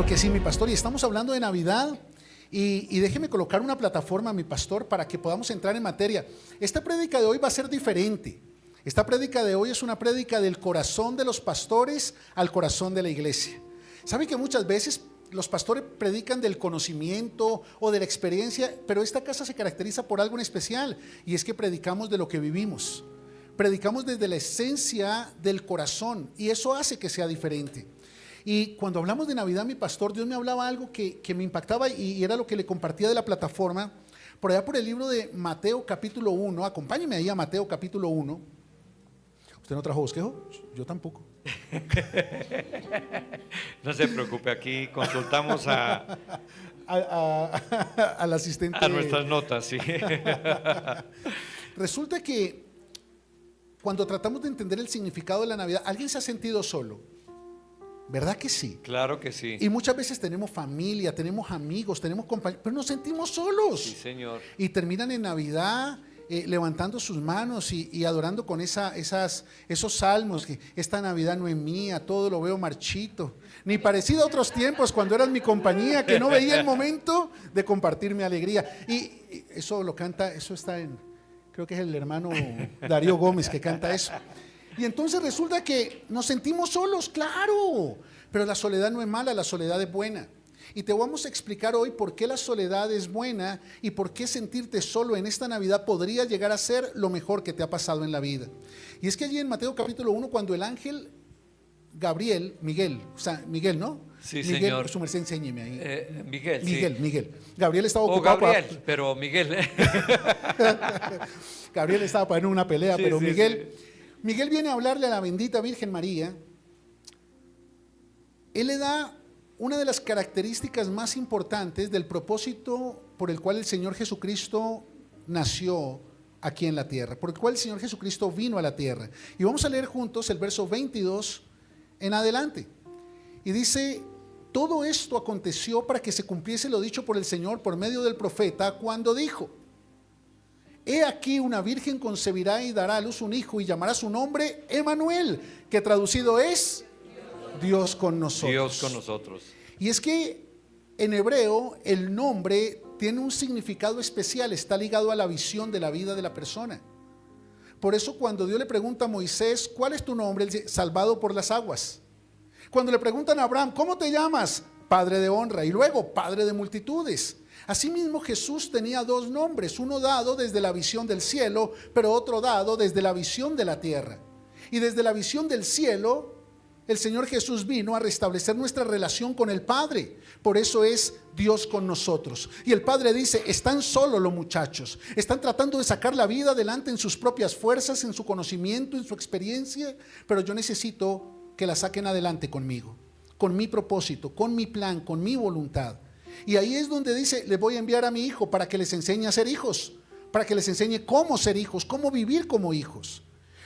Porque sí, mi pastor, y estamos hablando de Navidad. Y déjeme colocar una plataforma, mi pastor, para que podamos entrar en materia. Esta prédica de hoy va a ser diferente. Esta prédica de hoy es una prédica del corazón de los pastores al corazón de la iglesia. ¿Sabe que muchas veces los pastores predican del conocimiento o de la experiencia? Pero esta casa se caracteriza por algo en especial, y es que predicamos de lo que vivimos. Predicamos desde la esencia del corazón, y eso hace que sea diferente. Y cuando hablamos de Navidad, mi pastor, Dios me hablaba algo que me impactaba, y era lo que le compartía de la plataforma, por allá por el libro de Mateo capítulo 1. Acompáñeme ahí a Mateo capítulo 1. ¿Usted no trajo bosquejo? Yo tampoco. No se preocupe, aquí consultamos al asistente. A nuestras notas, sí. Resulta que cuando tratamos de entender el significado de la Navidad, ¿alguien se ha sentido solo? ¿Verdad que sí? Claro que sí. Y muchas veces tenemos familia, tenemos amigos, tenemos compañeros, pero nos sentimos solos. Sí, señor. Y terminan en Navidad levantando sus manos y adorando con esos salmos, que esta Navidad no es mía, todo lo veo marchito, ni parecido a otros tiempos cuando eras mi compañía, que no veía el momento de compartir mi alegría. Y eso lo canta, eso está en, creo que es el hermano Darío Gómez que canta eso. Y entonces resulta que nos sentimos solos, claro, pero la soledad no es mala, la soledad es buena. Y te vamos a explicar hoy por qué la soledad es buena y por qué sentirte solo en esta Navidad podría llegar a ser lo mejor que te ha pasado en la vida. Y es que allí en Mateo capítulo 1, cuando el ángel Gabriel, Miguel, ¿no? Sí, Miguel, señor. Su merced, enséñeme ahí. Miguel, Miguel. Gabriel estaba ocupado. Gabriel, pero Miguel. Gabriel estaba para una pelea, Sí, pero sí, Miguel. Sí. Miguel viene a hablarle a la bendita Virgen María. Él le da una de las características más importantes del propósito por el cual el Señor Jesucristo nació aquí en la tierra, por el cual el Señor Jesucristo vino a la tierra. Y vamos a leer juntos el verso 22 en adelante. Y dice: todo esto aconteció para que se cumpliese lo dicho por el Señor por medio del profeta, cuando dijo: he aquí una virgen concebirá y dará a luz un hijo y llamará su nombre Emmanuel, que traducido es Dios con nosotros. Dios con nosotros. Y es que en hebreo el nombre tiene un significado especial, está ligado a la visión de la vida de la persona. Por eso cuando Dios le pregunta a Moisés: ¿cuál es tu nombre?, él dice: salvado por las aguas. Cuando le preguntan a Abraham: ¿cómo te llamas?, padre de honra, y luego padre de multitudes. Asimismo, Jesús tenía dos nombres, uno dado desde la visión del cielo, pero otro dado desde la visión de la tierra. Y desde la visión del cielo, el Señor Jesús vino a restablecer nuestra relación con el Padre. Por eso es Dios con nosotros. Y el Padre dice: están solos los muchachos, están tratando de sacar la vida adelante en sus propias fuerzas, en su conocimiento, en su experiencia, pero yo necesito que la saquen adelante conmigo, con mi propósito, con mi plan, con mi voluntad. Y ahí es donde dice: les voy a enviar a mi hijo para que les enseñe a ser hijos, para que les enseñe cómo ser hijos, cómo vivir como hijos.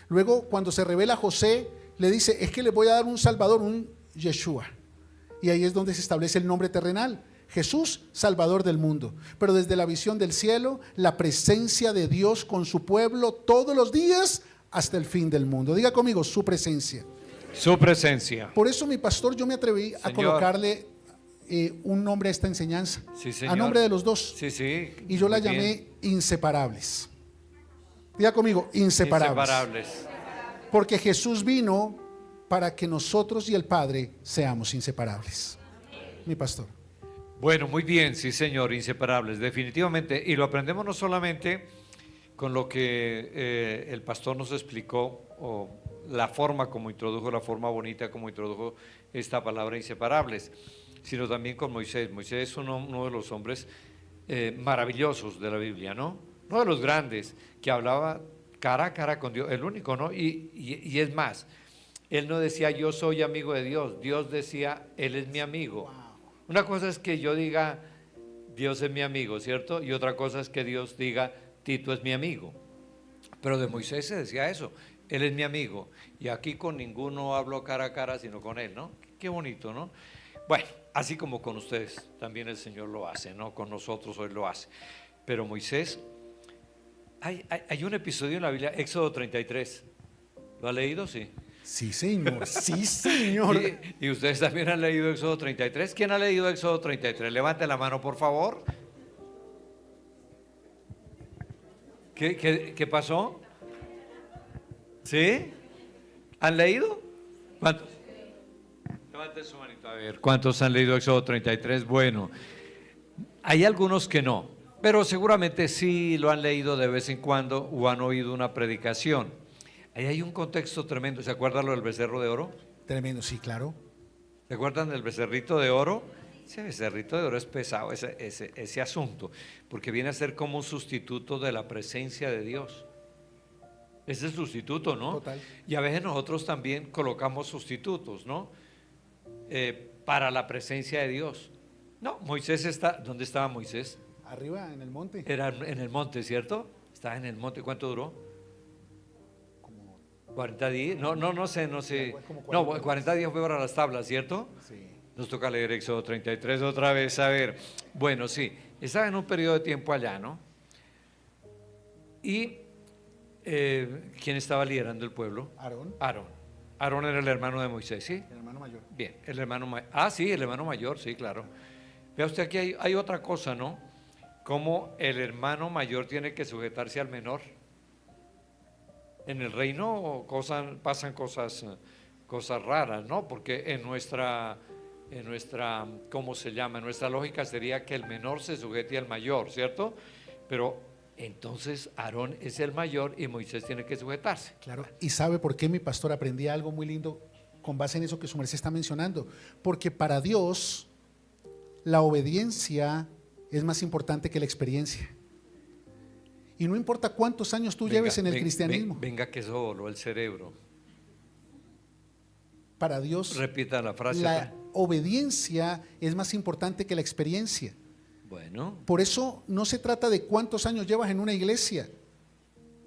Luego, cuando se revela José, le dice: es que les voy a dar un Salvador, un Yeshua. Y ahí es donde se establece el nombre terrenal: Jesús, Salvador del mundo. Pero desde la visión del cielo, la presencia de Dios con su pueblo todos los días hasta el fin del mundo. Diga conmigo: su presencia. Su presencia. Por eso, mi pastor, yo me atreví a colocarle un nombre a esta enseñanza, sí, señor, a nombre de los dos. Sí, sí. Y yo la llamé inseparables. Diga conmigo: inseparables. Inseparables. Porque Jesús vino para que nosotros y el Padre seamos inseparables. Mi pastor. Bueno, muy bien, sí, señor, inseparables, definitivamente. Y lo aprendemos no solamente con lo que el pastor nos explicó, o la forma como introdujo, la forma bonita como introdujo esta palabra inseparables, sino también con Moisés. Moisés es uno de los hombres maravillosos de la Biblia, ¿no? Uno de los grandes, que hablaba cara a cara con Dios, el único, ¿no? Y es más, él no decía: yo soy amigo de Dios. Dios decía: él es mi amigo. Wow. Una cosa es que yo diga: Dios es mi amigo, ¿cierto? Y otra cosa es que Dios diga: Tito es mi amigo. Pero de Moisés se decía eso: él es mi amigo. Y aquí con ninguno hablo cara a cara, sino con él, ¿no? Qué bonito, ¿no? Bueno, así como con ustedes también el Señor lo hace, ¿no? Con nosotros hoy lo hace. Pero Moisés, hay un episodio en la Biblia, Éxodo 33. ¿Lo ha leído? Sí. Sí, señor, sí, señor. Y ustedes también han leído Éxodo 33. ¿Quién ha leído Éxodo 33? Levante la mano, por favor. ¿Qué pasó? ¿Sí? ¿Han leído? ¿Cuántos? Levanten su manito a ver. ¿Cuántos han leído Éxodo 33? Bueno, hay algunos que no, pero seguramente sí lo han leído de vez en cuando o han oído una predicación. Ahí hay un contexto tremendo. ¿Se acuerdan lo del becerro de oro? Tremendo, sí, claro. ¿Se acuerdan del becerrito de oro? Ese becerrito de oro es pesado, ese asunto, porque viene a ser como un sustituto de la presencia de Dios. Es el sustituto, ¿no? Total. Y a veces nosotros también colocamos sustitutos, ¿no? Para la presencia de Dios. No, Moisés está, ¿dónde estaba Moisés? Arriba, en el monte. Era en el monte, ¿cierto? Estaba en el monte. ¿Cuánto duró? 40 días, no sé. No, 40 días fue para las tablas, ¿cierto? Sí. Nos toca leer Éxodo 33 otra vez, a ver. Bueno, sí, estaba en un periodo de tiempo allá, ¿no? Y ¿quién estaba liderando el pueblo? Aarón. Aarón era el hermano de Moisés, ¿sí? El hermano mayor. Bien, el hermano mayor. Sí, el hermano mayor, sí, claro. Vea usted, aquí hay otra cosa, ¿no? Cómo el hermano mayor tiene que sujetarse al menor. En el reino pasan cosas raras, ¿no? Porque en nuestra, ¿cómo se llama? En nuestra lógica sería que el menor se sujete al mayor, ¿cierto? Pero entonces Aarón es el mayor y Moisés tiene que sujetarse. Claro. ¿Y sabe por qué mi pastor aprendí algo muy lindo con base en eso que su merced está mencionando? Porque para Dios la obediencia es más importante que la experiencia. Y no importa cuántos años tú lleves en el cristianismo. Venga que eso voló el cerebro. Para Dios, repita la frase. La obediencia es más importante que la experiencia. Bueno. Por eso no se trata de cuántos años llevas en una iglesia.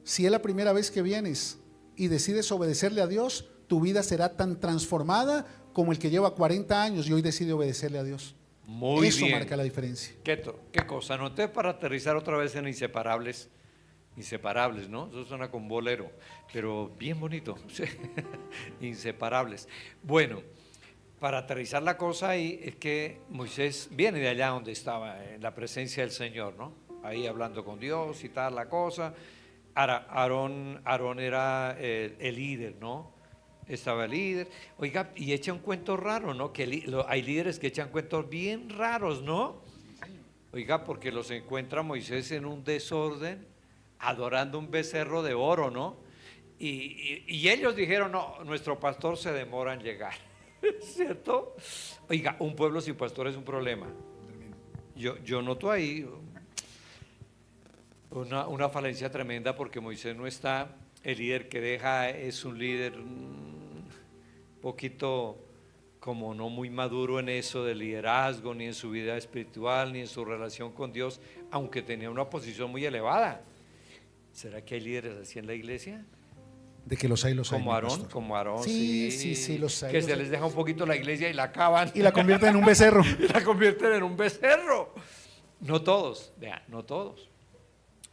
Si es la primera vez que vienes y decides obedecerle a Dios, tu vida será tan transformada como el que lleva 40 años y hoy decide obedecerle a Dios. Muy Eso bien. marca la diferencia. ¿Qué cosa? Anoté para aterrizar otra vez en Inseparables. Inseparables, ¿no? Eso suena con bolero, pero bien bonito. Inseparables. Bueno, para aterrizar la cosa ahí es que Moisés viene de allá donde estaba, en la presencia del Señor, ¿no? Ahí hablando con Dios y tal la cosa. Aarón era el líder, ¿no? Estaba el líder. Oiga, y echa un cuento raro, ¿no? Que hay líderes que echan cuentos bien raros, ¿no? Oiga, porque los encuentra Moisés en un desorden, adorando un becerro de oro, ¿no? Y ellos dijeron, no, nuestro pastor se demora en llegar, ¿cierto? Oiga, un pueblo sin pastor es un problema. Yo noto ahí una falencia tremenda porque Moisés no está, el líder que deja es un líder poquito como no muy maduro en eso de liderazgo, ni en su vida espiritual, ni en su relación con Dios, aunque tenía una posición muy elevada. ¿Será que hay líderes así en la iglesia? De que los hay, como Aarón, sí, los hay. Que se les deja un poquito la iglesia y la acaban. Y la convierten en un becerro. Y la convierten en un becerro. No todos, vean, no todos.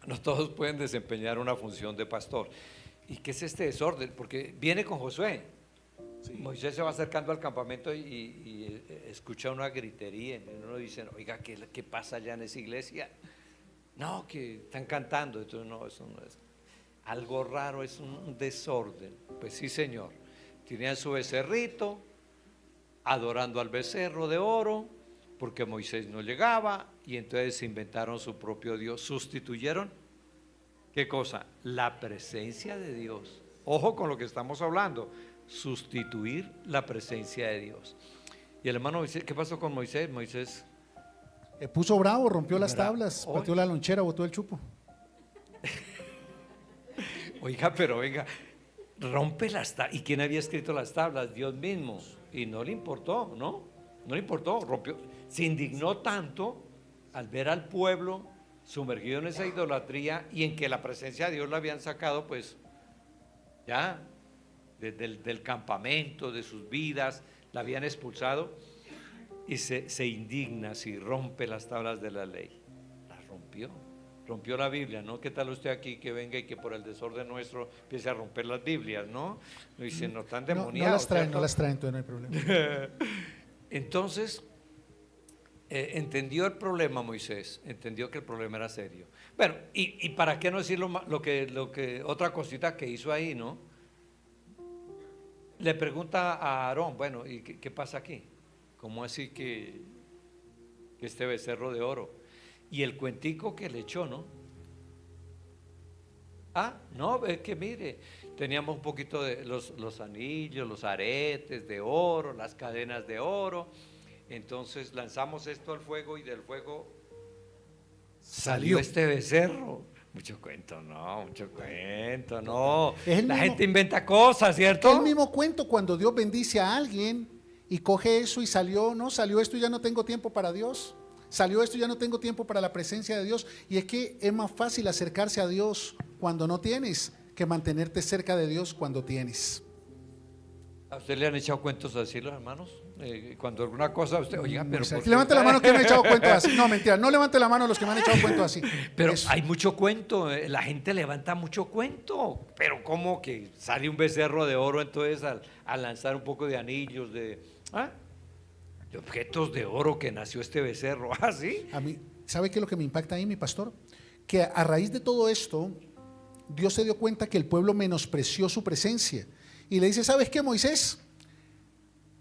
No todos pueden desempeñar una función de pastor. ¿Y qué es este desorden? Porque viene con Josué. Sí. Moisés se va acercando al campamento y escucha una gritería. Y uno dice, oiga, ¿qué pasa allá en esa iglesia? No, que están cantando. Entonces, no, eso no es. Algo raro, es un desorden. Pues sí, Señor. Tenían su becerrito, adorando al becerro de oro, porque Moisés no llegaba, y entonces se inventaron su propio Dios. Sustituyeron, ¿qué cosa? La presencia de Dios. Ojo con lo que estamos hablando. Sustituir la presencia de Dios. Y el hermano Moisés, ¿qué pasó con Moisés? Moisés puso bravo, rompió las tablas, pateó la lonchera, botó el chupo. Oiga, pero venga, rompe las tablas. ¿Y quién había escrito las tablas? Dios mismo. Y no le importó, ¿no? No le importó, rompió. Se indignó tanto al ver al pueblo sumergido en esa idolatría y en que la presencia de Dios lo habían sacado, pues ya del campamento, de sus vidas, la habían expulsado, y se indigna si rompe las tablas de la ley. Las rompió. rompió la Biblia, ¿no? ¿Qué tal usted aquí que venga y que por el desorden nuestro empiece a romper las Biblias, ¿no? Y dicen, no están demoniados. No las traen, entonces no hay problema. Entonces, entendió el problema Moisés, entendió que el problema era serio. Bueno, y para qué no decir lo que otra cosita que hizo ahí, ¿no? Le pregunta a Aarón, bueno, ¿y qué pasa aquí? ¿Cómo así que este becerro de oro? Y el cuentico que le echó, ¿no? Ah, no, es que mire, teníamos un poquito de los anillos, los aretes de oro, las cadenas de oro. Entonces lanzamos esto al fuego y del fuego salió este becerro. Mucho cuento, no. La gente inventa cosas, ¿cierto? Es el mismo cuento cuando Dios bendice a alguien y coge eso y salió esto y ya no tengo tiempo para Dios. Salió esto y ya no tengo tiempo para la presencia de Dios. Y es que es más fácil acercarse a Dios cuando no tienes que mantenerte cerca de Dios cuando tienes. ¿A usted le han echado cuentos así los hermanos? Cuando alguna cosa usted, oiga, pero levante la mano que me ha echado cuentos así. No, mentira, no levante la mano los que me han echado cuentos así. Pero eso. Hay mucho cuento, la gente levanta mucho cuento. Pero ¿cómo que sale un becerro de oro entonces al lanzar un poco de anillos, de objetos de oro que nació este becerro? ¿Ah, sí? A mí, ¿sabe qué es lo que me impacta ahí, mi pastor? Que a raíz de todo esto, Dios se dio cuenta que el pueblo menospreció su presencia. Y le dice, ¿sabes qué, Moisés?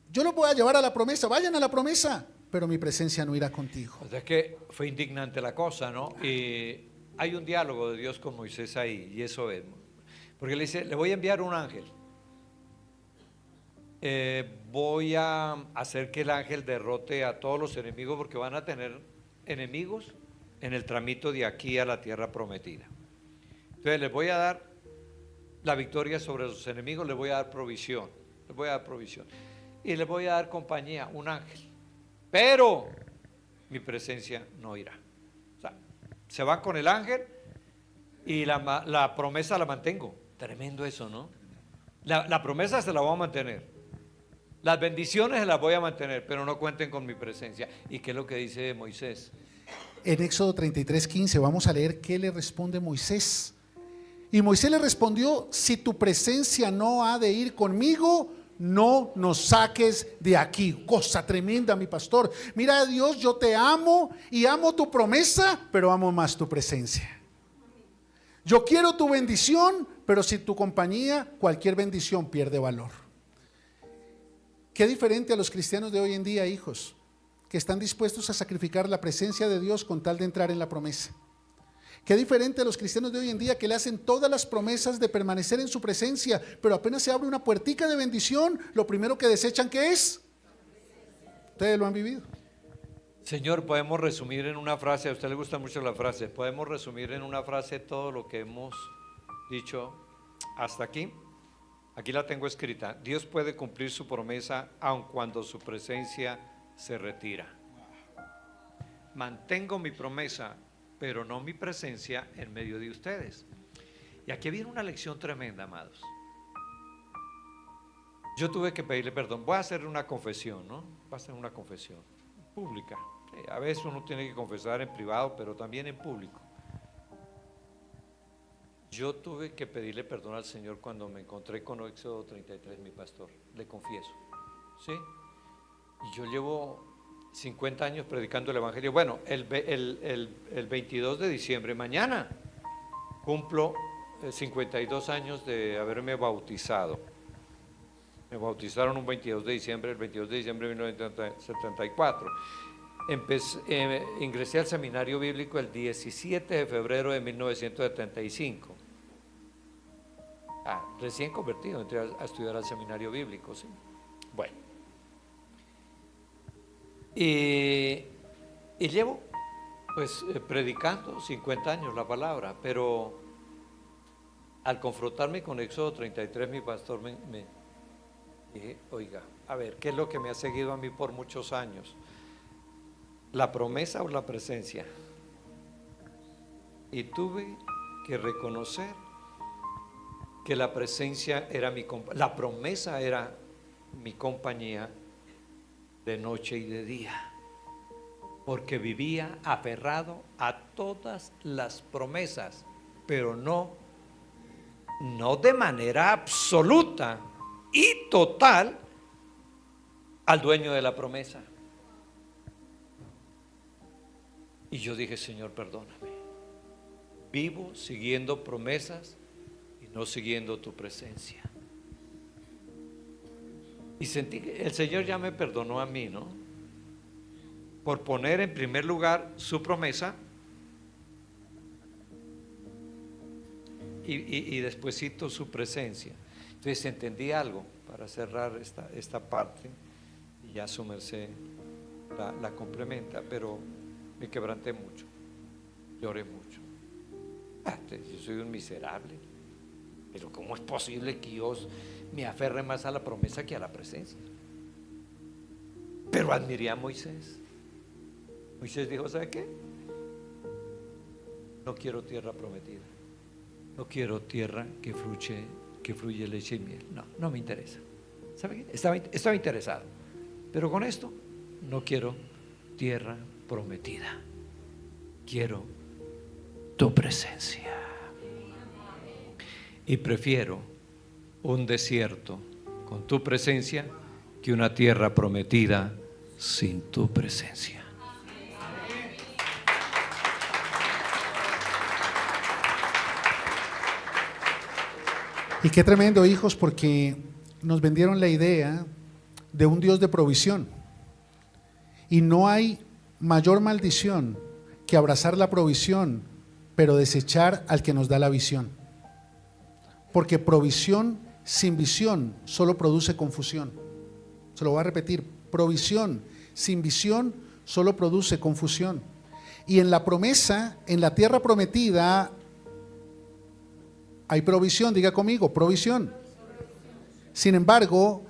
Yo los voy a llevar a la promesa, vayan a la promesa, pero mi presencia no irá contigo. O sea que fue indignante la cosa, ¿no? Y hay un diálogo de Dios con Moisés ahí, y eso es. Porque le dice, le voy a enviar un ángel. Voy a hacer que el ángel derrote a todos los enemigos, porque van a tener enemigos en el tramito de aquí a la tierra prometida. Entonces les voy a dar la victoria sobre sus enemigos, les voy a dar provisión, y les voy a dar compañía, un ángel, pero mi presencia no irá. O sea, se van con el ángel y la promesa la mantengo. Tremendo eso, ¿no? La promesa se la voy a mantener, las bendiciones se las voy a mantener, pero no cuenten con mi presencia. ¿Y qué es lo que dice Moisés? En Éxodo 33:15 vamos a leer qué le responde Moisés. Y Moisés le respondió, si tu presencia no ha de ir conmigo, no nos saques de aquí. Cosa tremenda, mi pastor. Mira, Dios, yo te amo y amo tu promesa, pero amo más tu presencia. Yo quiero tu bendición, pero sin tu compañía, cualquier bendición pierde valor. Qué diferente a los cristianos de hoy en día, hijos, que están dispuestos a sacrificar la presencia de Dios con tal de entrar en la promesa. Qué diferente a los cristianos de hoy en día que le hacen todas las promesas de permanecer en su presencia, pero apenas se abre una puertica de bendición, lo primero que desechan, ¿qué es? Ustedes lo han vivido. Señor, podemos resumir en una frase, a usted le gusta mucho la frase, podemos resumir en una frase todo lo que hemos dicho hasta aquí. Aquí la tengo escrita. Dios puede cumplir su promesa aun cuando su presencia se retira. Mantengo mi promesa, pero no mi presencia en medio de ustedes. Y aquí viene una lección tremenda, amados. Yo tuve que pedirle perdón. Voy a hacer una confesión, ¿no? Voy a hacer una confesión pública. A veces uno tiene que confesar en privado, pero también en público. Yo tuve que pedirle perdón al Señor cuando me encontré con Éxodo 33, mi pastor. Le confieso, ¿sí? Y yo llevo 50 años predicando el Evangelio. Bueno, el 22 de diciembre, mañana, cumplo 52 años de haberme bautizado. Me bautizaron un 22 de diciembre, el 22 de diciembre de 1974. Ingresé al seminario bíblico el 17 de febrero de 1975. Recién convertido, entré a estudiar al seminario bíblico, ¿sí? Bueno. Y llevo pues predicando 50 años la palabra, pero al confrontarme con Éxodo 33, mi pastor me dije, oiga, a ver, ¿qué es lo que me ha seguido a mí por muchos años? ¿La promesa o la presencia? Y tuve que reconocer que la presencia era la promesa era mi compañía de noche y de día. porque vivía aferrado a todas las promesas, pero no de manera absoluta y total al dueño de la promesa. Y yo dije, Señor, perdóname. Vivo siguiendo promesas y no siguiendo tu presencia. Y sentí que el Señor ya me perdonó a mí, ¿no? Por poner en primer lugar su promesa y despuesito su presencia. Entonces entendí algo para cerrar esta parte, y ya su merced la complementa, pero me quebranté mucho, lloré mucho. Yo soy un miserable, pero ¿cómo es posible que yo me aferre más a la promesa que a la presencia? Pero admiré a Moisés. Moisés dijo, ¿sabe qué? No quiero tierra prometida, no quiero tierra que fluye leche y miel. No me interesa. ¿Sabe qué? Estaba interesado, pero con esto no quiero tierra prometida, quiero tu presencia. Y prefiero un desierto con tu presencia que una tierra prometida sin tu presencia. Y qué tremendo, hijos, porque nos vendieron la idea de un Dios de provisión. Y no hay mayor maldición que abrazar la provisión, pero desechar al que nos da la visión. Porque provisión sin visión solo produce confusión. Se lo voy a repetir, provisión sin visión solo produce confusión. Y en la promesa, en la tierra prometida, hay provisión, diga conmigo, provisión. Sin embargo,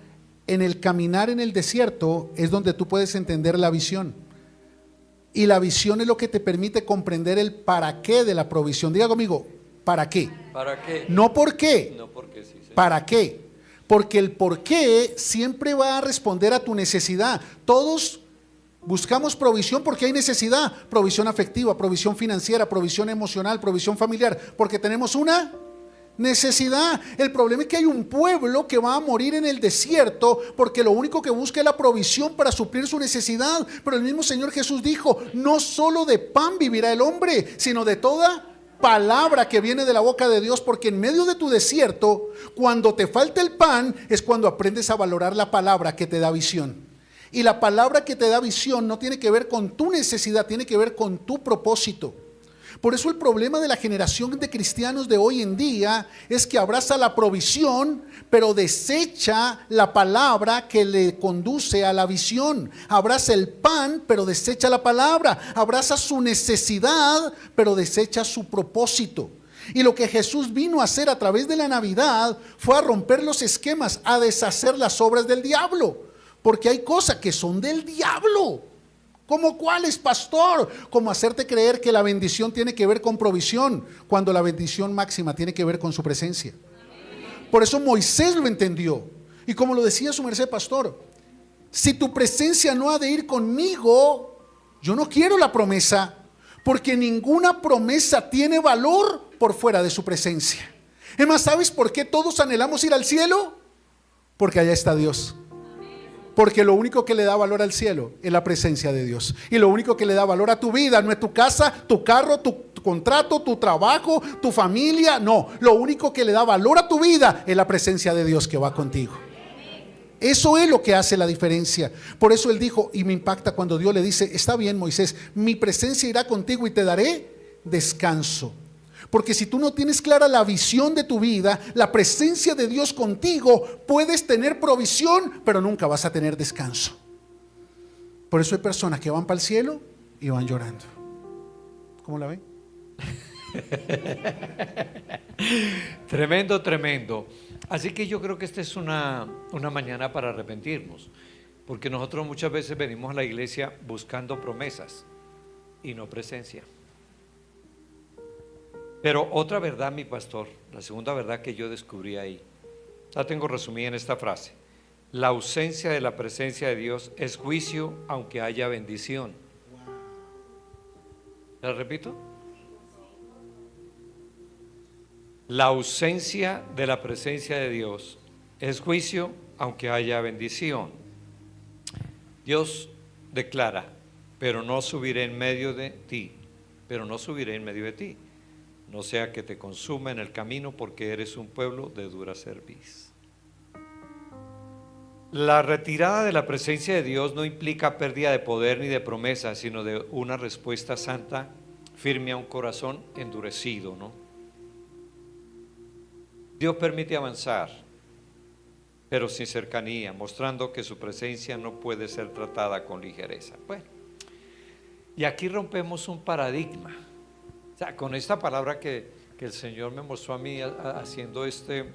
en el caminar en el desierto es donde tú puedes entender la visión. Y la visión es lo que te permite comprender el para qué de la provisión. Diga conmigo, ¿para qué? ¿Para qué? No por qué. No porque sí, sí. ¿Para qué? Porque el por qué siempre va a responder a tu necesidad. Todos buscamos provisión porque hay necesidad. Provisión afectiva, provisión financiera, provisión emocional, provisión familiar. Porque tenemos una necesidad. El problema es que hay un pueblo que va a morir en el desierto porque lo único que busca es la provisión para suplir su necesidad. Pero el mismo Señor Jesús dijo, no solo de pan vivirá el hombre, sino de toda palabra que viene de la boca de Dios. Porque en medio de tu desierto, cuando te falta el pan, es cuando aprendes a valorar la palabra que te da visión. Y la palabra que te da visión no tiene que ver con tu necesidad, tiene que ver con tu propósito. Por eso el problema de la generación de cristianos de hoy en día es que abraza la provisión, pero desecha la palabra que le conduce a la visión. Abraza el pan, pero desecha la palabra. Abraza su necesidad, pero desecha su propósito. Y lo que Jesús vino a hacer a través de la Navidad fue a romper los esquemas, a deshacer las obras del diablo. Porque hay cosas que son del diablo. ¿Cómo cuáles, pastor? Como hacerte creer que la bendición tiene que ver con provisión, cuando la bendición máxima tiene que ver con su presencia. Por eso Moisés lo entendió. Y como lo decía su merced, pastor, si tu presencia no ha de ir conmigo, yo no quiero la promesa, porque ninguna promesa tiene valor por fuera de su presencia. Es más, ¿sabes por qué todos anhelamos ir al cielo? Porque allá está Dios. Porque lo único que le da valor al cielo es la presencia de Dios. Y lo único que le da valor a tu vida no es tu casa, tu carro, tu contrato, tu trabajo, tu familia. No, lo único que le da valor a tu vida es la presencia de Dios que va contigo. Eso es lo que hace la diferencia. Por eso él dijo, y me impacta cuando Dios le dice, está bien, Moisés, mi presencia irá contigo y te daré descanso. Porque si tú no tienes clara la visión de tu vida, la presencia de Dios contigo, puedes tener provisión, pero nunca vas a tener descanso. Por eso hay personas que van para el cielo y van llorando. ¿Cómo la ven? Tremendo, tremendo. Así que yo creo que esta es una mañana para arrepentirnos, porque nosotros muchas veces venimos a la iglesia buscando promesas y no presencia. Pero otra verdad, mi pastor, la segunda verdad que yo descubrí ahí, la tengo resumida en esta frase: la ausencia de la presencia de Dios es juicio aunque haya bendición. ¿La repito? La ausencia de la presencia de Dios es juicio, aunque haya bendición. Dios declara, pero no subiré en medio de ti, pero no subiré en medio de ti, no sea que te consuma en el camino, porque eres un pueblo de dura cerviz. La retirada de la presencia de Dios no implica pérdida de poder ni de promesa, sino de una respuesta santa, firme a un corazón endurecido, ¿no? Dios permite avanzar, pero sin cercanía, mostrando que su presencia no puede ser tratada con ligereza. Bueno, y aquí rompemos un paradigma. O sea, con esta palabra que el Señor me mostró a mí haciendo este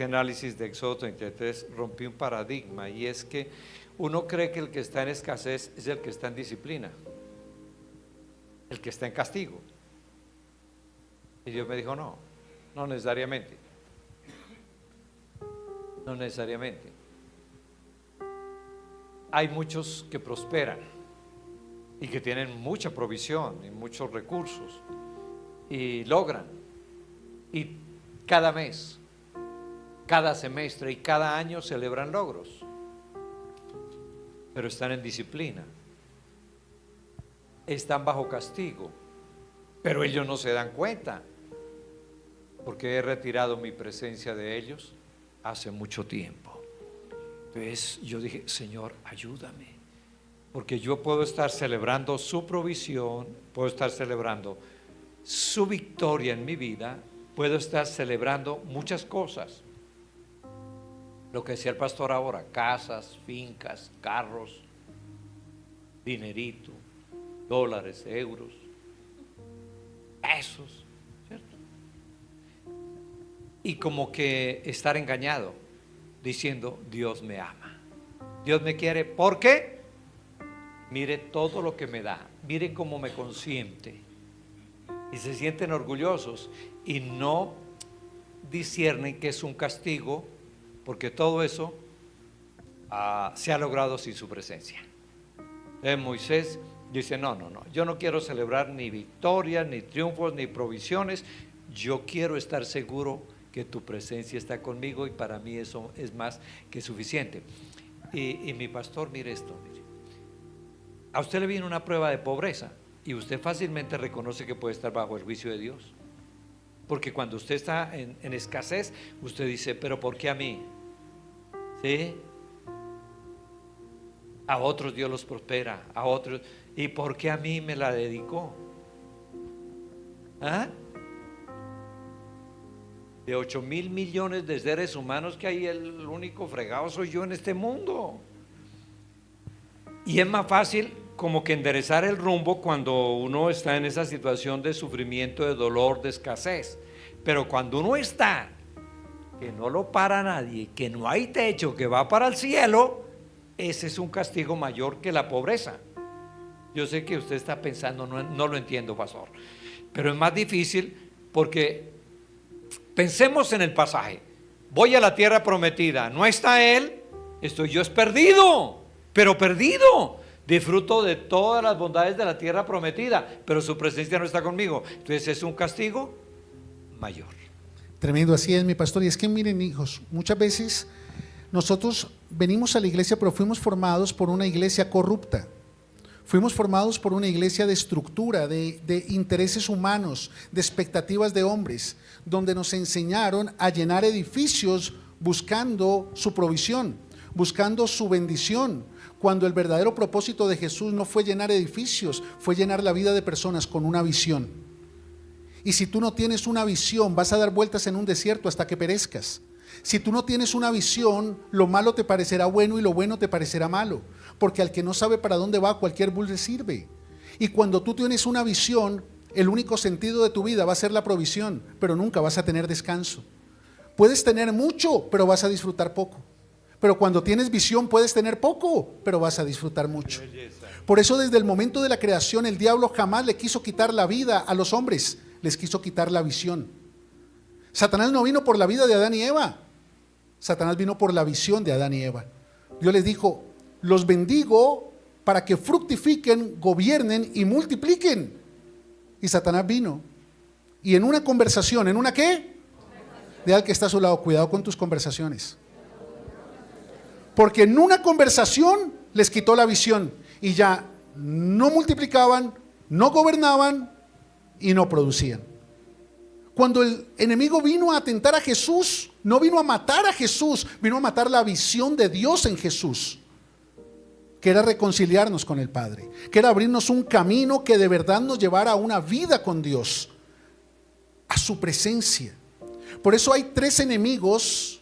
análisis de Éxodo 33, rompí un paradigma, y es que uno cree que el que está en escasez es el que está en disciplina, el que está en castigo. Y Dios me dijo, no necesariamente. No necesariamente. Hay muchos que prosperan y que tienen mucha provisión y muchos recursos y logran, y cada mes, cada semestre y cada año celebran logros, pero están en disciplina, están bajo castigo, pero ellos no se dan cuenta, porque he retirado mi presencia de ellos hace mucho tiempo. Entonces yo dije, Señor, ayúdame, porque yo puedo estar celebrando su provisión, puedo estar celebrando su victoria en mi vida, puedo estar celebrando muchas cosas, lo que decía el pastor ahora, casas, fincas, carros, dinerito, dólares, euros, pesos, ¿cierto? Y como que estar engañado, diciendo, Dios me ama, Dios me quiere, ¿por qué? Mire todo lo que me da, mire cómo me consiente, y se sienten orgullosos y no disciernen que es un castigo, porque todo eso se ha logrado sin su presencia. Moisés dice, no, yo no quiero celebrar ni victorias, ni triunfos, ni provisiones, yo quiero estar seguro que tu presencia está conmigo, y para mí eso es más que suficiente. Y mi pastor, mire esto, mire. A usted le viene una prueba de pobreza y usted fácilmente reconoce que puede estar bajo el juicio de Dios, porque cuando usted está en escasez, usted dice, pero ¿por qué a mí? ¿Sí? A otros Dios los prospera, a otros, ¿y por qué a mí me la dedicó? ¿Ah? De 8.000 millones de seres humanos que hay, el único fregado soy yo en este mundo. Y es más fácil como que enderezar el rumbo cuando uno está en esa situación de sufrimiento, de dolor, de escasez. Pero cuando uno está, que no lo para nadie, que no hay techo, que va para el cielo, ese es un castigo mayor que la pobreza. Yo sé que usted está pensando, no lo entiendo, pastor, pero es más difícil porque pensemos en el pasaje. Voy a la tierra prometida, no está él, estoy yo es perdido, pero perdido. Disfruto de todas las bondades de la tierra prometida, pero su presencia no está conmigo. Entonces es un castigo mayor. Tremendo, así es, mi pastor. Y es que miren, hijos, muchas veces nosotros venimos a la iglesia, pero fuimos formados por una iglesia corrupta. Fuimos formados por una iglesia de estructura, de intereses humanos, de expectativas de hombres, donde nos enseñaron a llenar edificios buscando su provisión, buscando su bendición, cuando el verdadero propósito de Jesús no fue llenar edificios, fue llenar la vida de personas con una visión. Y si tú no tienes una visión, vas a dar vueltas en un desierto hasta que perezcas. Si tú no tienes una visión, lo malo te parecerá bueno y lo bueno te parecerá malo, porque al que no sabe para dónde va, cualquier bus le sirve. Y cuando tú tienes una visión, el único sentido de tu vida va a ser la provisión, pero nunca vas a tener descanso. Puedes tener mucho, pero vas a disfrutar poco. Pero cuando tienes visión puedes tener poco, pero vas a disfrutar mucho. Por eso desde el momento de la creación el diablo jamás le quiso quitar la vida a los hombres, les quiso quitar la visión. Satanás no vino por la vida de Adán y Eva, Satanás vino por la visión de Adán y Eva. Dios les dijo, los bendigo para que fructifiquen, gobiernen y multipliquen. Y Satanás vino. Y en una conversación, ¿en una qué? De al que está a su lado, cuidado con tus conversaciones. Porque en una conversación les quitó la visión y ya no multiplicaban, no gobernaban y no producían. Cuando el enemigo vino a atentar a Jesús, no vino a matar a Jesús, vino a matar la visión de Dios en Jesús, que era reconciliarnos con el Padre, que era abrirnos un camino que de verdad nos llevara a una vida con Dios, a su presencia. Por eso hay 3 enemigos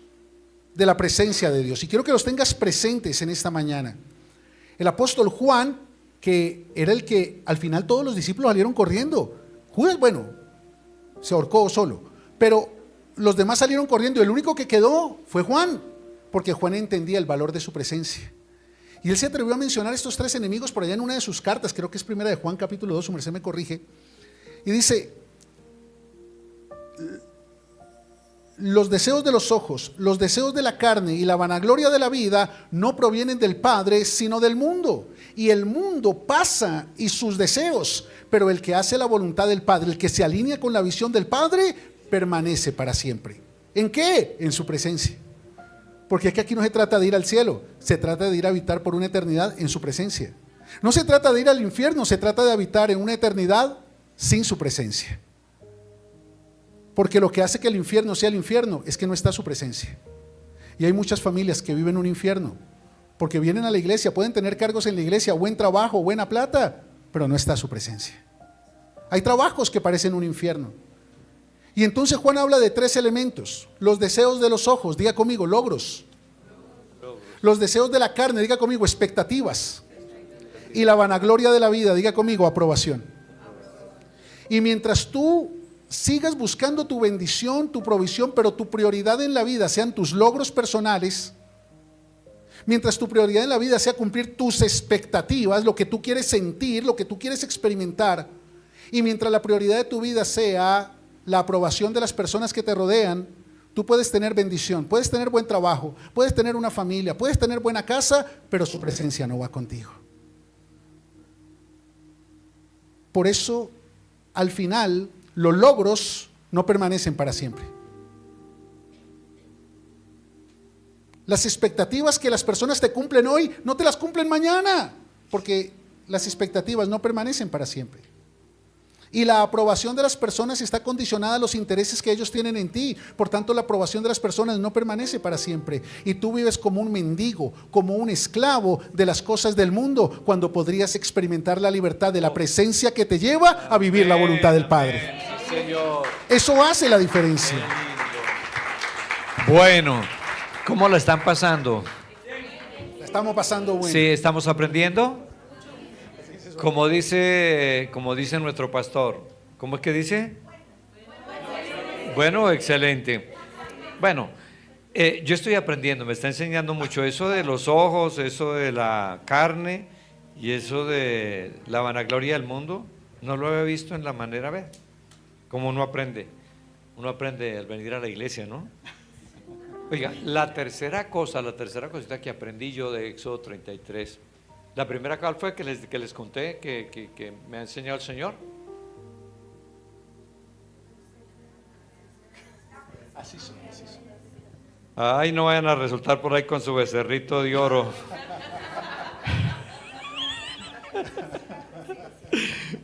de la presencia de Dios, y quiero que los tengas presentes en esta mañana. El apóstol Juan, que era el que al final todos los discípulos salieron corriendo. Judas, bueno, se ahorcó solo, pero los demás salieron corriendo y el único que quedó fue Juan, porque Juan entendía el valor de su presencia. Y él se atrevió a mencionar estos 3 enemigos por allá en una de sus cartas, creo que es primera de Juan capítulo 2, su merced me corrige, y dice: los deseos de los ojos, los deseos de la carne y la vanagloria de la vida no provienen del Padre, sino del mundo. Y el mundo pasa y sus deseos, pero el que hace la voluntad del Padre, el que se alinea con la visión del Padre, permanece para siempre. ¿En qué? En su presencia. Porque aquí no se trata de ir al cielo, se trata de ir a habitar por una eternidad en su presencia. No se trata de ir al infierno, se trata de habitar en una eternidad sin su presencia. Porque lo que hace que el infierno sea el infierno es que no está su presencia. Y hay muchas familias que viven un infierno porque vienen a la iglesia, pueden tener cargos en la iglesia, buen trabajo, buena plata, pero no está su presencia. Hay trabajos que parecen un infierno. Y entonces Juan habla de 3 elementos: los deseos de los ojos, diga conmigo, logros. Los deseos de la carne, diga conmigo, expectativas. Y la vanagloria de la vida, diga conmigo, aprobación. Y mientras tú sigas buscando tu bendición, tu provisión, pero tu prioridad en la vida sean tus logros personales, mientras tu prioridad en la vida sea cumplir tus expectativas, lo que tú quieres sentir, lo que tú quieres experimentar, y mientras la prioridad de tu vida sea la aprobación de las personas que te rodean, tú puedes tener bendición, puedes tener buen trabajo, puedes tener una familia, puedes tener buena casa, pero su presencia no va contigo. Por eso, al final, los logros no permanecen para siempre. Las expectativas que las personas te cumplen hoy, no te las cumplen mañana, porque las expectativas no permanecen para siempre. Y la aprobación de las personas está condicionada a los intereses que ellos tienen en ti. Por tanto, la aprobación de las personas no permanece para siempre. Y tú vives como un mendigo, como un esclavo de las cosas del mundo, cuando podrías experimentar la libertad de la presencia que te lleva a vivir la voluntad del Padre. Eso hace la diferencia. Bueno, ¿cómo la están pasando? La estamos pasando bueno. Sí, ¿estamos aprendiendo? Como dice nuestro pastor, ¿cómo es que dice? Bueno, excelente. Bueno, yo estoy aprendiendo, me está enseñando mucho eso de los ojos, eso de la carne y eso de la vanagloria del mundo. No lo había visto en la manera B. ¿Cómo uno aprende? Uno aprende al venir a la iglesia, ¿no? Oiga, la tercera cosita que aprendí yo de Éxodo 33. La primera cual fue que les conté que me ha enseñado el Señor. Así son. Ay, no vayan a resultar por ahí con su becerrito de oro.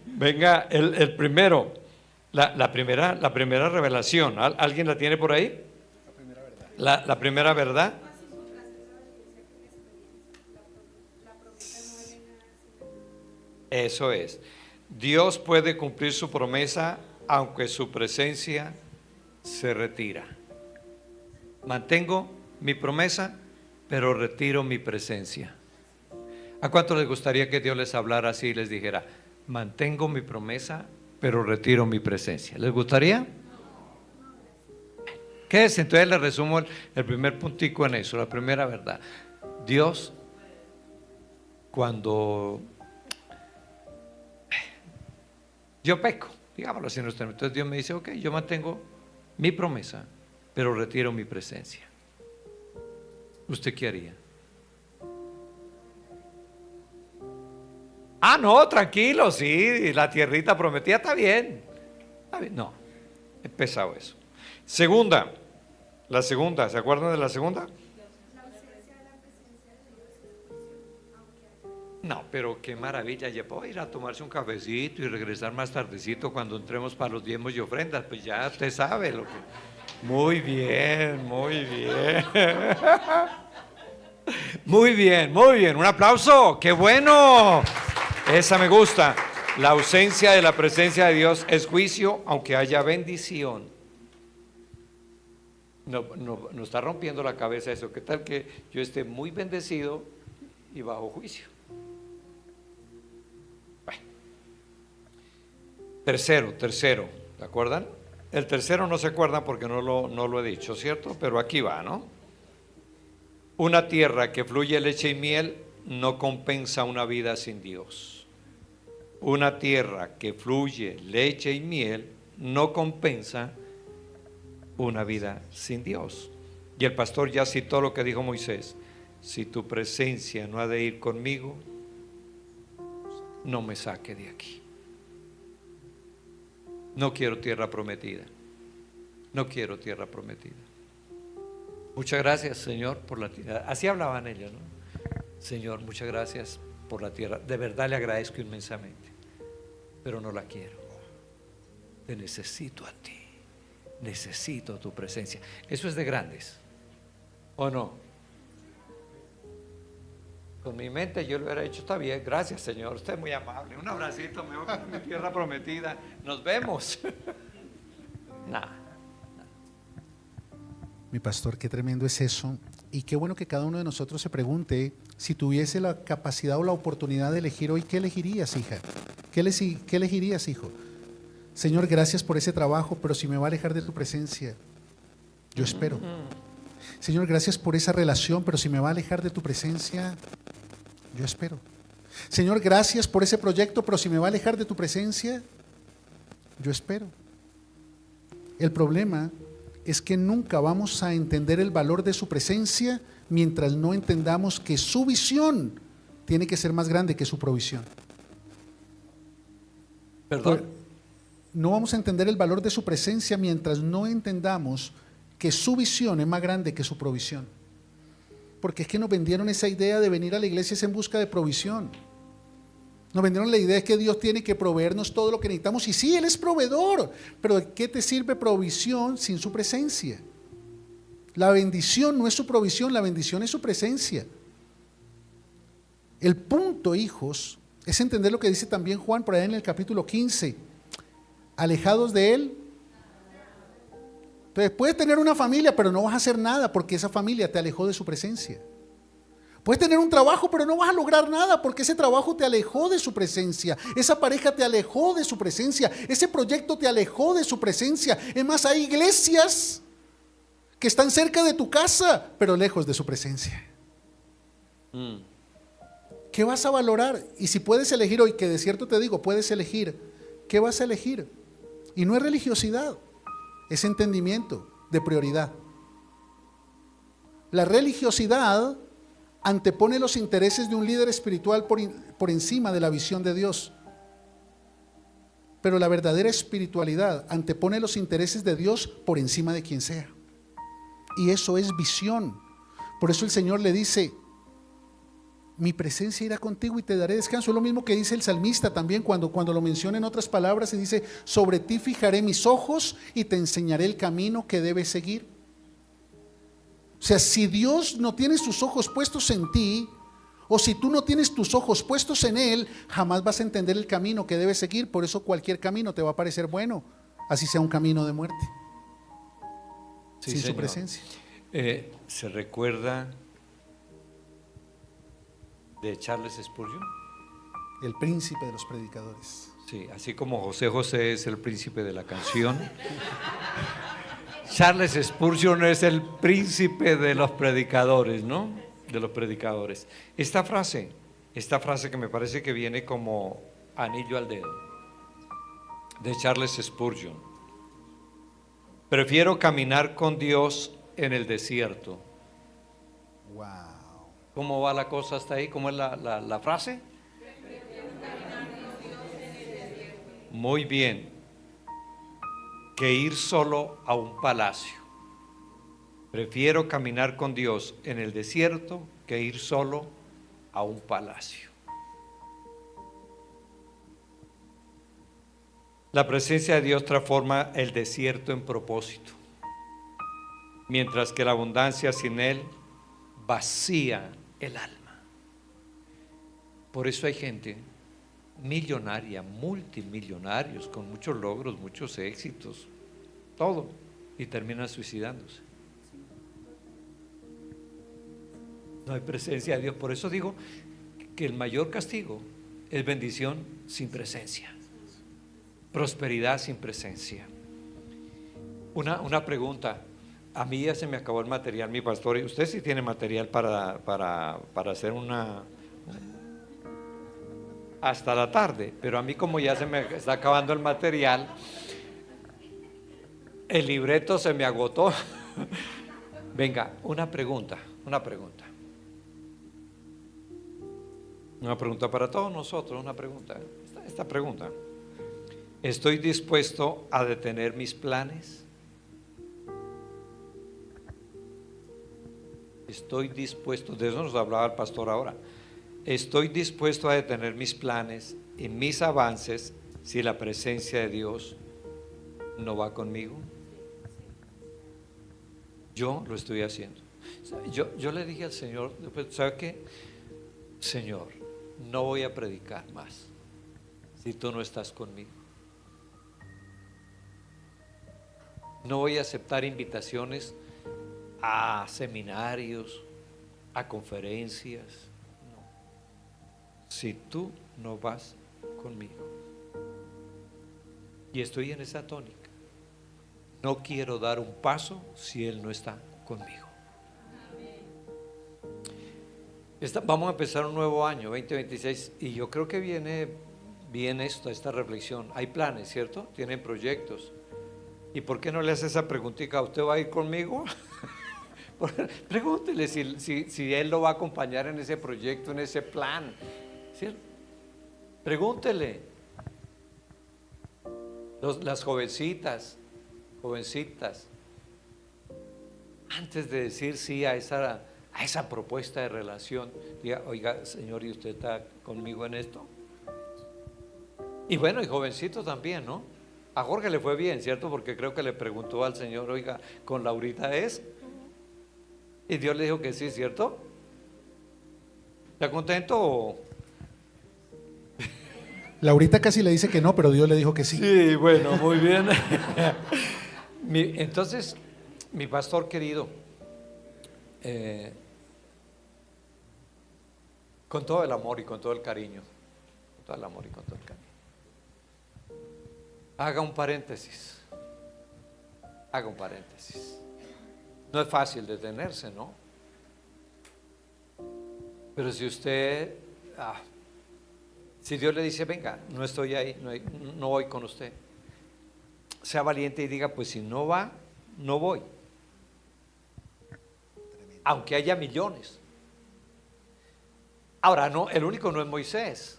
Venga, el primero, la primera revelación. ¿Alguien la tiene por ahí? La primera verdad. Eso es. Dios puede cumplir su promesa aunque su presencia se retira. Mantengo mi promesa, pero retiro mi presencia. ¿A cuánto les gustaría que Dios les hablara así y les dijera: mantengo mi promesa, pero retiro mi presencia? ¿Les gustaría? ¿Qué es? Entonces les resumo el primer puntico en eso, la primera verdad. Dios, cuando yo peco, digámoslo así, entonces Dios me dice: ok, yo mantengo mi promesa, pero retiro mi presencia. ¿Usted qué haría? Ah, no, tranquilo, sí, la tierrita prometida está bien. Está bien. No, es pesado eso. Segunda, la segunda, ¿se acuerdan de la segunda? No, pero qué maravilla, ya puedo ir a tomarse un cafecito y regresar más tardecito cuando entremos para los diezmos y ofrendas, pues ya usted sabe lo que... Muy bien, muy bien. Muy bien, muy bien, un aplauso, qué bueno. Esa me gusta. La ausencia de la presencia de Dios es juicio, aunque haya bendición. No está rompiendo la cabeza eso. ¿Qué tal que yo esté muy bendecido y bajo juicio? Bueno. Tercero, ¿se acuerdan? El tercero no se acuerdan porque no lo he dicho, ¿cierto? Pero aquí va, ¿no? Una tierra que fluye leche y miel no compensa una vida sin Dios. Una tierra que fluye leche y miel no compensa una vida sin Dios. Y el pastor ya citó lo que dijo Moisés: si tu presencia no ha de ir conmigo, no me saque de aquí. No quiero tierra prometida. No quiero tierra prometida. Muchas gracias, Señor, por la tierra. Así hablaban ellos, ¿no? Señor, muchas gracias por la tierra. De verdad le agradezco inmensamente, pero no la quiero. Te necesito a ti. Necesito tu presencia. Eso es de grandes, ¿o no? Con mi mente yo lo hubiera hecho, está bien, gracias, Señor, usted es muy amable. Un abracito, me voy a mi tierra prometida. Nos vemos. Nada. Mi pastor, qué tremendo es eso. Y qué bueno que cada uno de nosotros se pregunte, si tuviese la capacidad o la oportunidad de elegir hoy, ¿qué elegirías, hija? ¿Qué elegirías, hijo? Señor, gracias por ese trabajo, pero si me va a alejar de tu presencia, yo espero. Señor, gracias por esa relación, pero si me va a alejar de tu presencia, yo espero. Señor, gracias por ese proyecto, pero si me va a alejar de tu presencia, yo espero. El problema es que nunca vamos a entender el valor de su presencia mientras no entendamos que su visión tiene que ser más grande que su provisión. ¿Perdón? No vamos a entender el valor de su presencia mientras no entendamos que su visión es más grande que su provisión. Porque es que nos vendieron esa idea de venir a la iglesia es en busca de provisión. Nos vendieron la idea de que Dios tiene que proveernos todo lo que necesitamos. Y sí, Él es proveedor, pero ¿de qué te sirve provisión sin su presencia? La bendición no es su provisión, la bendición es su presencia. El punto, hijos, es entender lo que dice también Juan por ahí en el capítulo 15. Alejados de Él. Entonces, puedes tener una familia, pero no vas a hacer nada porque esa familia te alejó de su presencia. Puedes tener un trabajo, pero no vas a lograr nada porque ese trabajo te alejó de su presencia. Esa pareja te alejó de su presencia. Ese proyecto te alejó de su presencia. Es más, hay iglesias que están cerca de tu casa, pero lejos de su presencia. ¿Qué vas a valorar? Y si puedes elegir hoy, que de cierto te digo, puedes elegir, ¿qué vas a elegir? Y no es religiosidad, es entendimiento de prioridad. La religiosidad antepone los intereses de un líder espiritual por encima de la visión de Dios. Pero la verdadera espiritualidad antepone los intereses de Dios por encima de quien sea. Y eso es visión. Por eso el Señor le dice: mi presencia irá contigo y te daré descanso. Es lo mismo que dice el salmista también cuando lo menciona en otras palabras y dice: sobre ti fijaré mis ojos y te enseñaré el camino que debes seguir. O sea, si Dios no tiene sus ojos puestos en ti, o si tú no tienes tus ojos puestos en Él, jamás vas a entender el camino que debes seguir. Por eso cualquier camino te va a parecer bueno, así sea un camino de muerte, Sí, sin señor. su presencia. ¿Se recuerda de Charles Spurgeon? El príncipe de los predicadores. Sí, así como José José es el príncipe de la canción, Charles Spurgeon es el príncipe de los predicadores, ¿no? De los predicadores. Esta frase que me parece que viene como anillo al dedo, de Charles Spurgeon: prefiero caminar con Dios en el desierto. Wow. ¿Cómo va la cosa hasta ahí? ¿Cómo es la frase? muy bien, que ir solo a un palacio. Prefiero caminar con Dios en el desierto que ir solo a un palacio. La presencia de Dios transforma el desierto en propósito, mientras que la abundancia sin Él vacía el alma. Por eso hay gente millonaria, multimillonarios, con muchos logros, muchos éxitos, todo, y terminan suicidándose. No hay presencia de Dios. Por eso digo que el mayor castigo es bendición sin presencia, prosperidad sin presencia. Una pregunta. A mí ya se me acabó el material, mi pastor. Y usted sí tiene material para hacer una hasta la tarde, pero a mí, como ya se me está acabando el material, el libreto se me agotó. Venga, una pregunta para todos nosotros, una pregunta. Esta pregunta: ¿estoy dispuesto a detener mis planes? Estoy dispuesto, de eso nos hablaba el pastor ahora. Estoy dispuesto a detener mis planes y mis avances si la presencia de Dios no va conmigo. Yo lo estoy haciendo. Yo le dije al Señor, ¿sabe qué? Señor, no voy a predicar más si tú no estás conmigo. No voy a aceptar invitaciones a seminarios, a conferencias, no, si tú no vas conmigo. Y estoy en esa tónica. No quiero dar un paso si Él no está conmigo. Vamos a empezar un nuevo año, 2026, y yo creo que viene bien esta reflexión. Hay planes, ¿cierto? Tienen proyectos. ¿Y por qué no le hace esa preguntita? ¿Usted va a ir conmigo? Pregúntele si Él lo va a acompañar en ese proyecto, en ese plan, ¿cierto? Pregúntele. Las jovencitas, antes de decir sí a esa propuesta de relación, diga: oiga, Señor, ¿y usted está conmigo en esto? Y bueno, y jovencito también, ¿no? A Jorge le fue bien, ¿cierto? Porque creo que le preguntó al Señor: oiga, ¿con Laurita es? Y Dios le dijo que sí, ¿cierto? ¿Está contento? Laurita casi le dice que no, pero Dios le dijo que sí. Sí, bueno, muy bien. Entonces, mi pastor querido, con todo el amor y con todo el cariño, haga un paréntesis. No es fácil detenerse, ¿no? Pero si usted, si Dios le dice: venga, no estoy ahí, no voy con usted, sea valiente y diga: pues si no va, no voy. Aunque haya millones. Ahora, no, el único no es Moisés.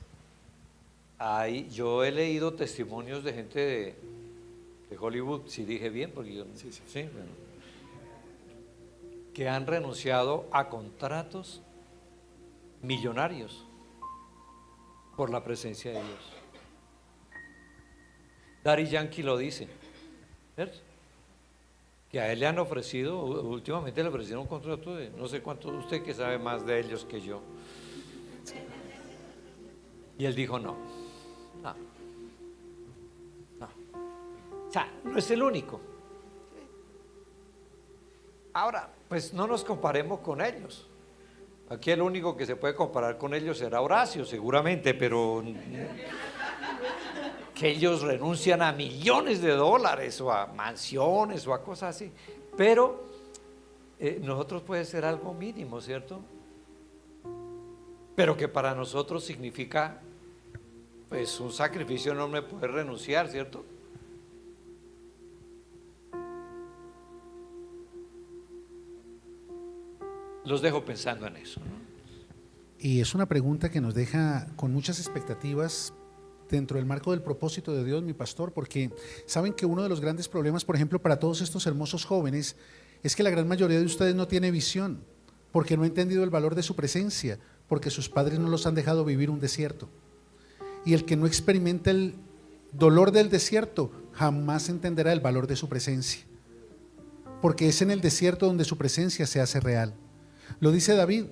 Yo he leído testimonios de gente de Hollywood, si dije bien, porque yo sí, bueno, que han renunciado a contratos millonarios por la presencia de Dios. Daddy Yankee lo dice, ¿cierto? Que a él le han ofrecido, últimamente le ofrecieron un contrato de no sé cuánto, usted que sabe más de ellos que yo. Y él dijo: no. O sea, no es el único. Ahora, pues no nos comparemos con ellos. Aquí el único que se puede comparar con ellos será Horacio, seguramente, pero que ellos renuncian a millones de dólares o a mansiones o a cosas así. Pero nosotros puede ser algo mínimo, ¿cierto? Pero que para nosotros significa pues un sacrificio enorme poder renunciar, ¿cierto? Los dejo pensando en eso, ¿no? Y es una pregunta que nos deja con muchas expectativas dentro del marco del propósito de Dios, mi pastor, porque saben que uno de los grandes problemas, por ejemplo, para todos estos hermosos jóvenes, es que la gran mayoría de ustedes no tiene visión, porque no ha entendido el valor de su presencia, porque sus padres no los han dejado vivir un desierto. Y el que no experimenta el dolor del desierto jamás entenderá el valor de su presencia, porque es en el desierto donde su presencia se hace real. Lo dice David: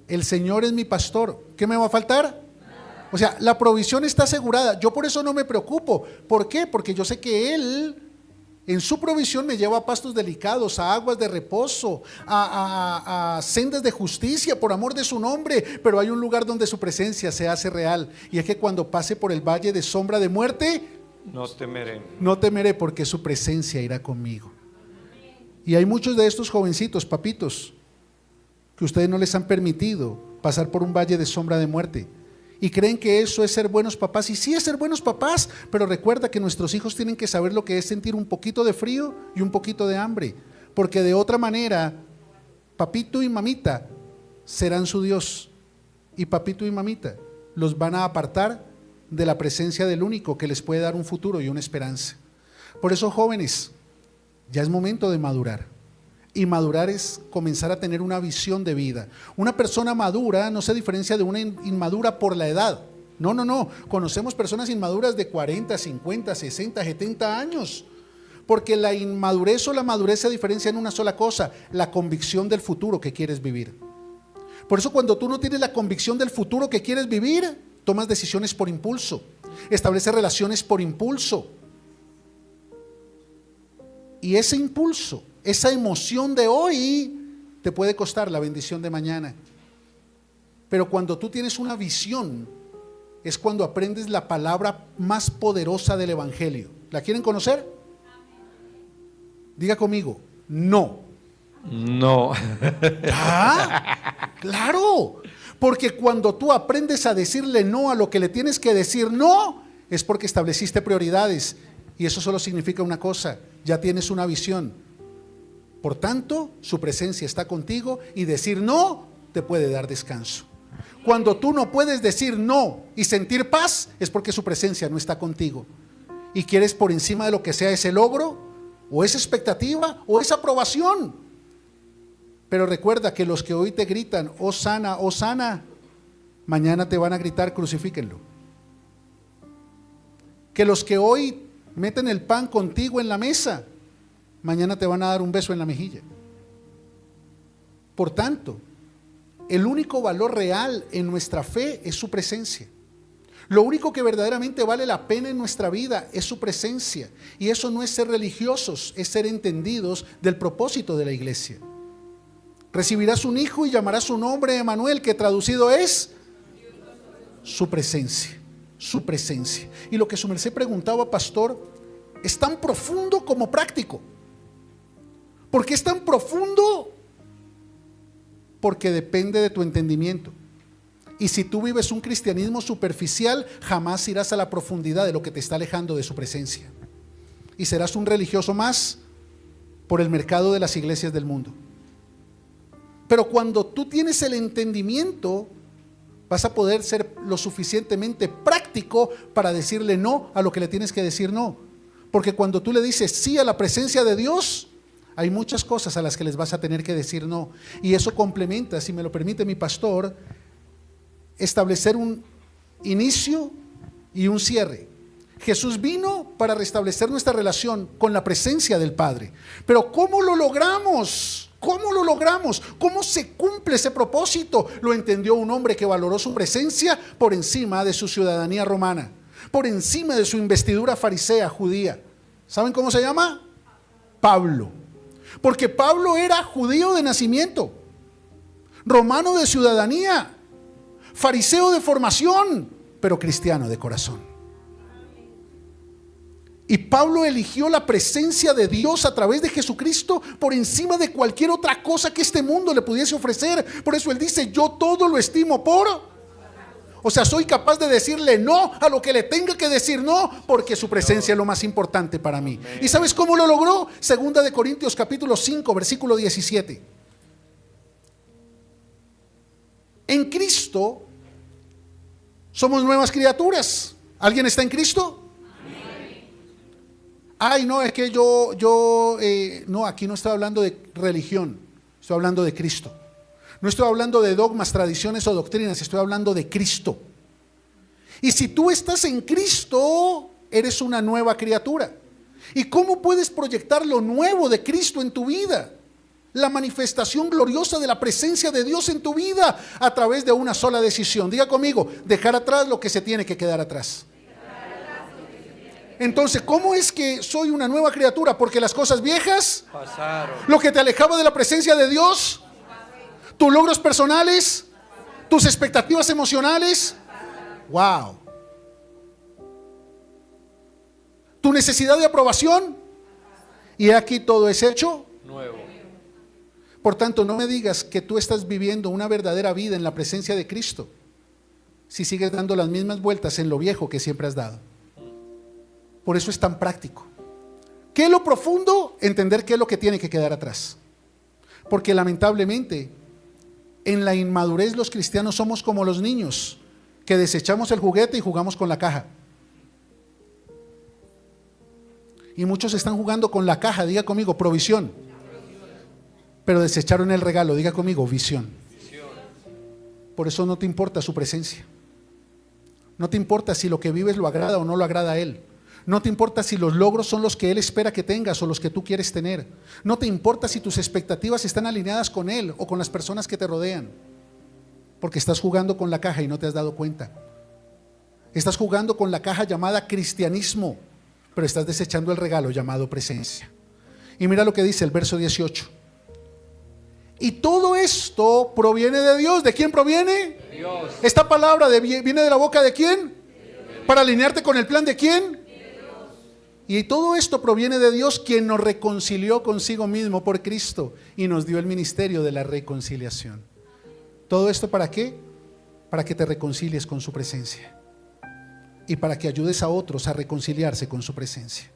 el Señor es mi pastor, ¿qué me va a faltar? O sea, la provisión está asegurada. Yo por eso no me preocupo. ¿Por qué? Porque yo sé que Él en su provisión me lleva a pastos delicados, a aguas de reposo, a sendas de justicia por amor de su nombre. Pero hay un lugar donde su presencia se hace real, y es que cuando pase por el valle de sombra de muerte, no temeré, porque su presencia irá conmigo. Y hay muchos de estos jovencitos, papitos, que ustedes no les han permitido pasar por un valle de sombra de muerte, y creen que eso es ser buenos papás. Y sí es ser buenos papás, pero recuerda que nuestros hijos tienen que saber lo que es sentir un poquito de frío y un poquito de hambre, porque de otra manera papito y mamita serán su Dios, y papito y mamita los van a apartar de la presencia del único que les puede dar un futuro y una esperanza. Por eso, jóvenes, ya es momento de madurar. Y madurar es comenzar a tener una visión de vida. Una persona madura no se diferencia de una inmadura por la edad. No. Conocemos personas inmaduras de 40, 50, 60, 70 años. Porque la inmadurez o la madurez se diferencia en una sola cosa: la convicción del futuro que quieres vivir. Por eso, cuando tú no tienes la convicción del futuro que quieres vivir, tomas decisiones por impulso, estableces relaciones por impulso. Y ese impulso, esa emoción de hoy te puede costar la bendición de mañana. Pero cuando tú tienes una visión, es cuando aprendes la palabra más poderosa del Evangelio. ¿La quieren conocer? Diga conmigo: no. No. ¿Ah? Claro. Porque cuando tú aprendes a decirle no a lo que le tienes que decir no, es porque estableciste prioridades. Y eso solo significa una cosa: ya tienes una visión. Por tanto, su presencia está contigo, y decir no te puede dar descanso. Cuando tú no puedes decir no y sentir paz, es porque su presencia no está contigo, y quieres por encima de lo que sea ese logro, o esa expectativa, o esa aprobación. Pero recuerda que los que hoy te gritan Hosana, Hosana, mañana te van a gritar crucifíquenlo. Que los que hoy meten el pan contigo en la mesa, mañana te van a dar un beso en la mejilla. Por tanto, el único valor real en nuestra fe es su presencia. Lo único que verdaderamente vale la pena en nuestra vida es su presencia. Y eso no es ser religiosos, es ser entendidos del propósito de la iglesia. Recibirás un hijo y llamarás su nombre Emanuel, que traducido es su presencia. Su presencia. Y lo que su merced preguntaba, pastor, es tan profundo como práctico. ¿Por qué es tan profundo? Porque depende de tu entendimiento. Y si tú vives un cristianismo superficial, jamás irás a la profundidad de lo que te está alejando de su presencia. Y serás un religioso más por el mercado de las iglesias del mundo. Pero cuando tú tienes el entendimiento, vas a poder ser lo suficientemente práctico para decirle no a lo que le tienes que decir no. Porque cuando tú le dices sí a la presencia de Dios, hay muchas cosas a las que les vas a tener que decir no. Y eso complementa, si me lo permite mi pastor, establecer un inicio y un cierre. Jesús vino para restablecer nuestra relación con la presencia del Padre. Pero ¿cómo lo logramos? ¿Cómo lo logramos? ¿Cómo se cumple ese propósito? Lo entendió un hombre que valoró su presencia por encima de su ciudadanía romana, por encima de su investidura farisea judía. ¿Saben cómo se llama? Pablo. Porque Pablo era judío de nacimiento, romano de ciudadanía, fariseo de formación, pero cristiano de corazón. Y Pablo eligió la presencia de Dios a través de Jesucristo por encima de cualquier otra cosa que este mundo le pudiese ofrecer. Por eso él dice: yo todo lo estimo por... O sea, soy capaz de decirle no a lo que le tenga que decir no, porque su presencia es lo más importante para mí. ¿Y sabes cómo lo logró? Segunda de Corintios capítulo 5, versículo 17. En Cristo somos nuevas criaturas. ¿Alguien está en Cristo? Ay, no, es que no, aquí no estoy hablando de religión, estoy hablando de Cristo. No estoy hablando de dogmas, tradiciones o doctrinas, estoy hablando de Cristo. Y si tú estás en Cristo, eres una nueva criatura. ¿Y cómo puedes proyectar lo nuevo de Cristo en tu vida? La manifestación gloriosa de la presencia de Dios en tu vida a través de una sola decisión. Diga conmigo, dejar atrás lo que se tiene que quedar atrás. Entonces, ¿cómo es que soy una nueva criatura? Porque las cosas viejas pasaron. Lo que te alejaba de la presencia de Dios, tus logros personales, tus expectativas emocionales, wow. Tu necesidad de aprobación, y aquí todo es hecho Nuevo. Por tanto, no me digas que tú estás viviendo una verdadera vida en la presencia de Cristo si sigues dando las mismas vueltas en lo viejo que siempre has dado. Por eso es tan práctico. ¿Qué es lo profundo? Entender qué es lo que tiene que quedar atrás. Porque lamentablemente, en la inmadurez los cristianos somos como los niños que desechamos el juguete y jugamos con la caja. Y muchos están jugando con la caja, diga conmigo, provisión. Pero desecharon el regalo, diga conmigo, visión. Por eso no te importa su presencia. No te importa si lo que vives lo agrada o no lo agrada a Él. No te importa si los logros son los que Él espera que tengas o los que tú quieres tener. No te importa si tus expectativas están alineadas con Él o con las personas que te rodean. Porque estás jugando con la caja y no te has dado cuenta. Estás jugando con la caja llamada cristianismo, pero estás desechando el regalo llamado presencia. Y mira lo que dice el verso 18. Y todo esto proviene de Dios. ¿De quién proviene? Dios. Esta palabra viene de la boca de quién? Para alinearte con el plan de quién. Y todo esto proviene de Dios, quien nos reconcilió consigo mismo por Cristo y nos dio el ministerio de la reconciliación. ¿Todo esto para qué? Para que te reconcilies con su presencia y para que ayudes a otros a reconciliarse con su presencia.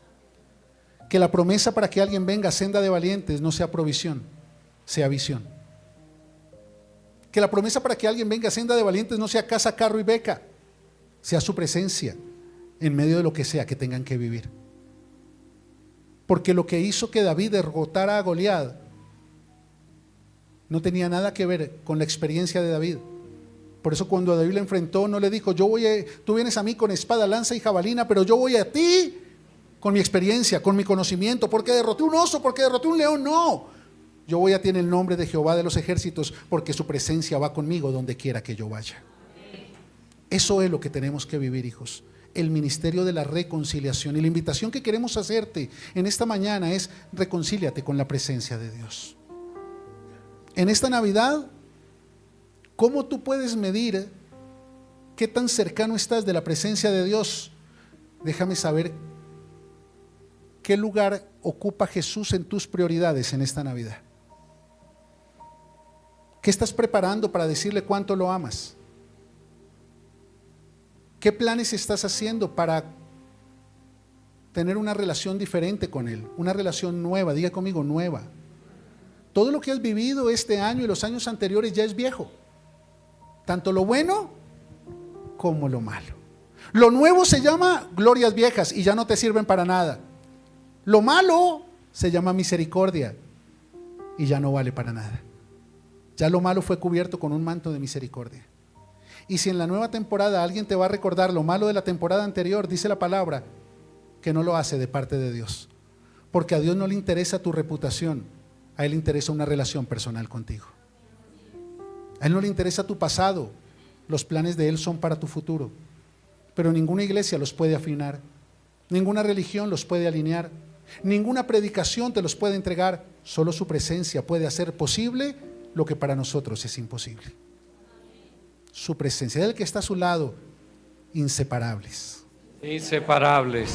Que la promesa para que alguien venga a senda de valientes no sea provisión, sea visión. Que la promesa para que alguien venga a senda de valientes no sea casa, carro y beca, sea su presencia en medio de lo que sea que tengan que vivir. Porque lo que hizo que David derrotara a Goliat no tenía nada que ver con la experiencia de David. Por eso cuando David le enfrentó, no le dijo, tú vienes a mí con espada, lanza y jabalina, pero yo voy a ti con mi experiencia, con mi conocimiento, porque derroté un oso, porque derroté un león. No, yo voy a ti en el nombre de Jehová de los ejércitos, porque su presencia va conmigo donde quiera que yo vaya. Eso es lo que tenemos que vivir, hijos. El ministerio de la reconciliación. Y la invitación que queremos hacerte en esta mañana es: reconcíliate con la presencia de Dios. En esta Navidad, ¿cómo tú puedes medir qué tan cercano estás de la presencia de Dios? Déjame saber qué lugar ocupa Jesús en tus prioridades en esta Navidad. ¿Qué estás preparando para decirle cuánto lo amas? ¿Qué planes estás haciendo para tener una relación diferente con Él? Una relación nueva, diga conmigo, nueva. Todo lo que has vivido este año y los años anteriores ya es viejo. Tanto lo bueno como lo malo. Lo nuevo se llama glorias viejas y ya no te sirven para nada. Lo malo se llama misericordia y ya no vale para nada. Ya lo malo fue cubierto con un manto de misericordia. Y si en la nueva temporada alguien te va a recordar lo malo de la temporada anterior, dice la palabra que no lo hace de parte de Dios. Porque a Dios no le interesa tu reputación, a Él le interesa una relación personal contigo. A Él no le interesa tu pasado, los planes de Él son para tu futuro. Pero ninguna iglesia los puede afinar, ninguna religión los puede alinear, ninguna predicación te los puede entregar. Solo su presencia puede hacer posible lo que para nosotros es imposible. Su presencia, del que está a su lado, inseparables. Inseparables.